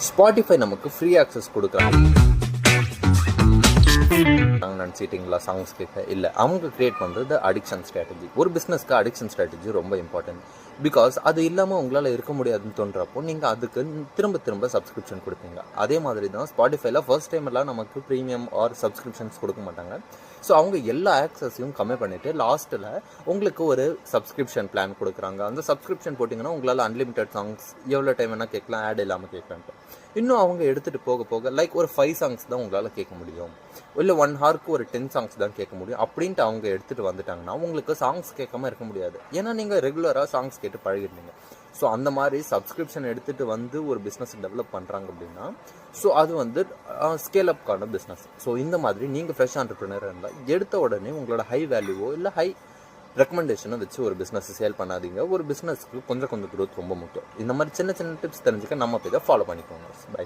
Spotify நமக்கு free access கொடுக்குறாங்க. நினச்சிட்டிங்களா songs கேட்க? இல்லை, அவங்க கிரியேட் பண்ணுறது அடிக்ஷன் ஸ்ட்ராட்டஜி. ஒரு பிஸ்னஸ்க்கு அடிக்ஷன் ஸ்ட்ராட்டஜி ரொம்ப இம்பார்ட்டன்ட். பிகாஸ் அது இல்லாமல் உங்களால் இருக்க முடியாதுன்னு தோன்றப்போ நீங்கள் அதுக்கு திரும்ப திரும்ப சப்ஸ்கிரிப்ஷன் கொடுப்பீங்க. அதே மாதிரி தான் ஸ்பாட்டிஃபைல ஃபர்ஸ்ட் டைம் எல்லாம் நமக்கு ப்ரீமியம் ஆர் சப்ஸ்கிரிப்ஷன்ஸ் கொடுக்க மாட்டாங்க. ஸோ அவங்க எல்லா ஆக்சஸையும் கம்மி பண்ணிவிட்டு லாஸ்ட்டில் உங்களுக்கு ஒரு சப்ஸ்கிரிப்ஷன் பிளான் கொடுக்குறாங்க. அந்த சப்ஸ்கிரிப்ஷன் போட்டிங்கன்னா உங்களால் அன்லிமிட்டட் சாங்ஸ் எவ்வளோ டைம் வேணால் கேட்கலாம், ஆட் இல்லாமல் கேட்கலான்ட்டு. இன்னும் அவங்க எடுத்துகிட்டு போக போக லைக் ஒரு 5 சாங்ஸ் தான் உங்களால் கேட்க முடியும், இல்லை 1 ஹவருக்கு ஒரு 10 சாங்ஸ் தான் கேட்க முடியும் அப்படின்ட்டு அவங்க எடுத்துகிட்டு வந்துட்டாங்கன்னா உங்களுக்கு சாங்ஸ் கேட்காம இருக்க முடியாது. ஏன்னா நீங்கள் ரெகுலராக சாங்ஸ் கேட்டு பழகிடுவீங்க. ஸோ அந்த மாதிரி சப்ஸ்கிரிப்ஷன் எடுத்துகிட்டு வந்து ஒரு பிஸ்னஸ் டெவலப் பண்ணுறாங்க அப்படின்னா ஸோ அது வந்து ஸ்கேல் அப்கான பிஸ்னஸ். ஸோ இந்த மாதிரி நீங்கள் ஃப்ரெஷ் ஆண்டர்ப்ரினர் இருந்தால் எடுத்த உடனே உங்களோட ஹை வேல்யூவோ இல்லை ஹை ரெக்கமெண்டேஷனை வச்சு ஒரு பிஸ்னஸ் சேல் பண்ணாதீங்க. ஒரு பிஸ்னஸ்க்கு கொஞ்சம் க்ரோத் ரொம்ப முக்கியம். இந்த மாதிரி சின்ன சின்ன டிப்ஸ் தெரிஞ்சுக்க நம்ம பேஜை ஃபாலோ பண்ணிக்கோங்க. பை.